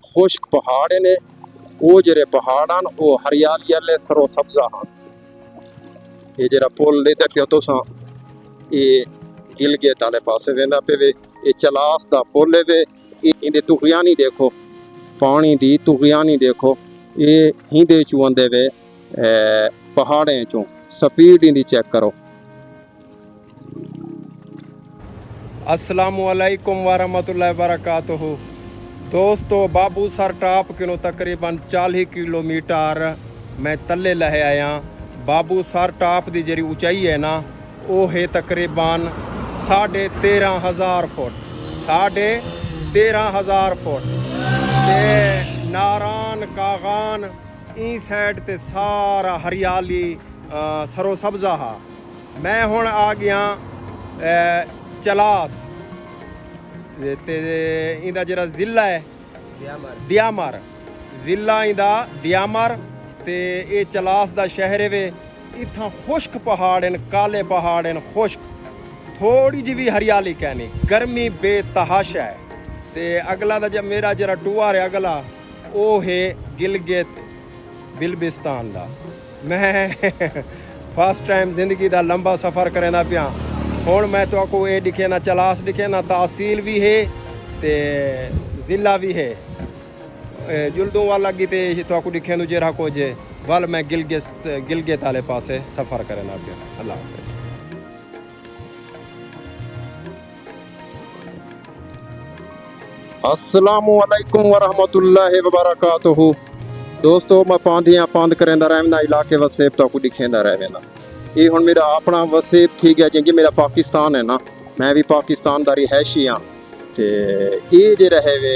खुश्क पहाड़ ने वो जेरे पहाड़ वो हरियाली वाले सरो सब्जा हाँ। ये जरा पुल ले तक तो सा ये गिलगित वाले पासे वेंदा पे वे ये चलास दा पुल है वे इंदे तुगियानी देखो पानी दी तुगियानी देखो ये हिंदे चू आंदे वे पहाड़ें चों स्पीड इंदी चेक करो। अस्सलामुअलैकुम वरहमतुल्लाहि वबरकातुहू। दोस्तों बाबू सर टॉप किनो तकरीबन 40 किलोमीटर मैं तले लहे आया। बाबू सर टॉप की जी ऊंचाई है ना वो है तकरीबन 13,500 फुट 13,500 फुट। ते नारान कागान ई साइड ते सारा हरियाली सरो सब्जा हा। मैं हुण आ गया चलास ते इंदा जरा जिला है दियामर जिला इंदा दियामर ते ये चलास दा शहर है वे। इत्थां खुश्क पहाड़ हैं काले पहाड़ हैं खुश्क थोड़ी जी भी हरियाली कहनी गर्मी बेतहाशा है। ते अगला दा जब मेरा जरा टूर है अगला वो है गिलगित बिल्बिस्तान दा। मैं फर्स्ट टाइम जिंदगी दा लंबा सफ़र करना पिया। हुण मैं तो आपको ये दिखे ना चलास दिखे ना तहसील भी है ते जिला भी है जुल्दों वाला लगी ते तो आपको दिखे नु जरा को जे वल मैं गिलगित वाले पासे सफ़र करना पिया। अल्लाह हाफ़िज़। अस्सलामुअलैकुम वरहमतुल्लाहि वबरकातुहू। दोस्तों मैं पांद करेंदा रहना इलाके वसेब तो आपको दिखेंदा रहना। ये हुण मेरा अपना वसेब थी गया जिंकि मेरा पाकिस्तान है ना मैं भी पाकिस्तान दा रिहायशी हाँ। ते ये जे रहे वे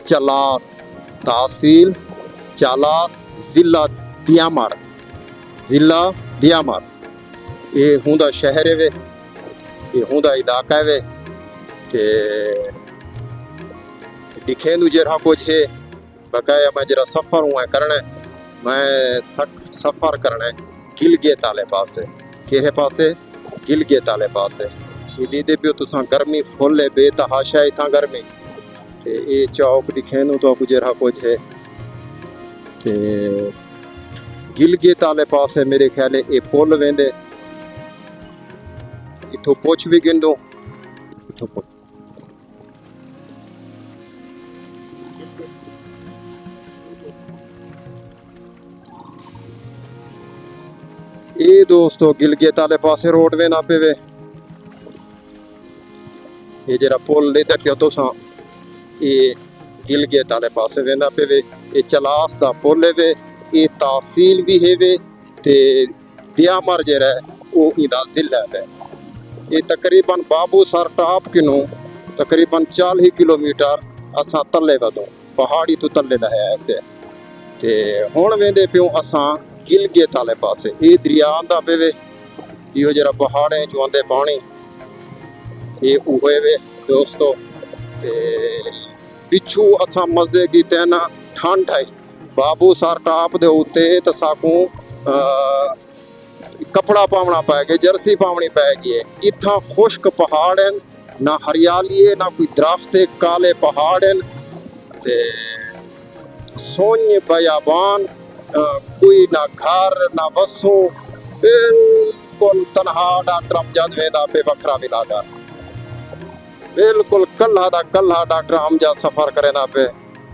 चलास तहसील चलास जिला दियामर ये हुंदा शहर है वे ये हुंदा इलाका है वे। ते दिखे नु जरा कुछ है बकाया मैं जरा सफ़र हुआ करना मैं सफ़र करना गिलगित वाले पासे केहे पासे गिलगित वाले पासे ये दे पियो तुसा गर्मी फुल है बेतहाशा इतना गर्मी। ते ये चौक दिखे नु तो जरा कुछ है ते गिलगित वाले पासे मेरे ख्याल ये पुल वेंदे इथों पुछ भी गिंदो इथों पुछ ये दोस्तों गिलगित वाले पासे रोड वे ना पे वे ये जरा पुल ले तक तो सा ये गिलगित वाले पासे वे ना पे वे ये चलास दा पुल है वे ये तहसील भी है वे ते दियामर जरा वो इंदा जिला है। ये तकरीबन बाबू सर टॉप किनो तकरीबन 40 किलोमीटर असा तले वधो पहाड़ी तो तले लहे ऐसे। ते हुण वेंदे पियो असा गिलगित वाले पासे ये दरिया आंदा पे वे यो जरा पहाड़ें चों आंदे पानी ये उहे वे दोस्तों। ते पिछू असा मजे कीते ना ठंड आई बाबू सर टॉप दे उत्ते ते साकू कपड़ा पावना पै गया जर्सी पावनी पै गई है। इत्थां खुश्क पहाड़ हैं ना हरियाली है ना कोई दरख्त है काले पहाड़ हैं ते सोने बयाबान कोई ना घर ना बसों बिल्कुल तनहा डॉक्टर अमजद वेंदा पे बखरा मिलादा बिल्कुल कल्हा डॉक्टर अमजद सफ़र करेंदा पे।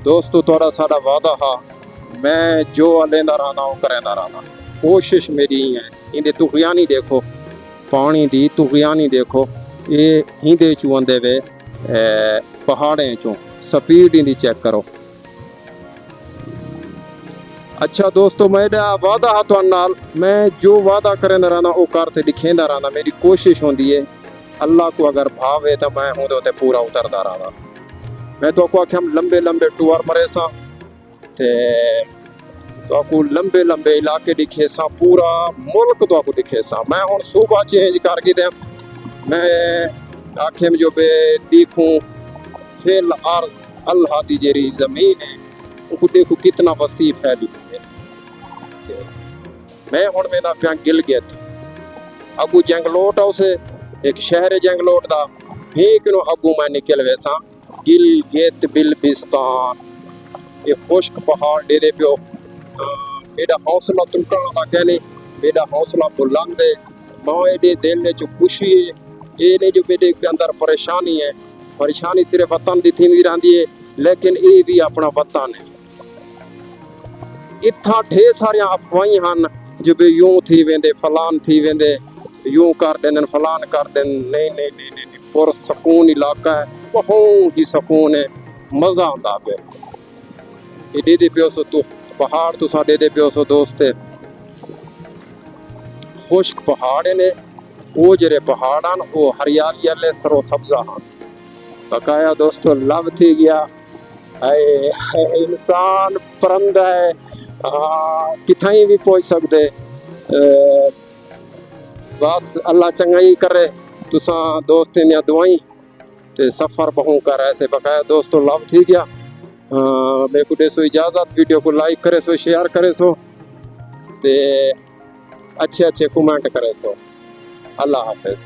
दोस्तों थोड़ा साड़ा वादा हा मैं जो लेंदा रहना वो करेंदा रहना कोशिश मेरी है। इंदे तुगियानी देखो पानी दी तुगियानी देखो ये हिंदे चू आंदे वे पहाड़ें चों स्पीड इंदी चेक करो। अच्छा दोस्तों मेरा वादा हा तुहाडे नाल मैं जो वादा करेंदा रहना वो करते दिखेंदा रहना मेरी कोशिश होंदी है। अल्लाह को अगर भावे तो मैं हूँ तो पूरा उतरदा रहना। मैं तो आपको आख्या लंबे टूर मरे सा तो आपको लंबे इलाके दिखे सा पूरा मुल्क तो आपको दिखे सा। मैं हूँ सूबा चेंज करके दे मैं आखे में जो बे देखूँ फिल अर्ज अल्लाह की जेरी जमीन है उनको देखो कितना वसी फैली है। मैं हूँ मेरा पिया गिलगित अगू जंगलोट उसे एक शहर है जंगलोट का भी किनो अगू मैं निकल वैसा गिलगित बिल्बिस्तान ये खुश्क पहाड़ डेरे पियो मेरा हौसला टुटण दा कहने मेरा हौसला बुलंद है मेरे दिल में जो खुशी है ये नहीं जो मेरे के अंदर परेशानी सिर्फ वतन की थी रही है लेकिन ये भी अपना वतन है इत्था ढेर सारिया अफवाही हैं जो भी यूं थी वेंदे फलान थी वेंदे यूं कर देन फलान कर देन नहीं पुरसकून इलाका है बहुत ही सुकून है मजा आता पे ये दे पियो सो तू पहाड़ तुसा दे पियो सो दोस्त खुश्क पहाड़ ने वो जेरे पहाड़ हैं वो हरियाली वाले सरो सब्जा हैं बकाया दोस्तों लव थी गया इंसान परंदा है किथाई भी पहुंच सकते बस अल्लाह चंगाई करे तुसा दोस्त ने दुआई ते सफ़र बहु कर ऐसे बकाया दोस्तों लव थी गया मेरे को दे सो इजाज़त वीडियो को लाइक करे सो शेयर करे सो ते अच्छे कमेंट करे सो अल्लाह हाफिज़।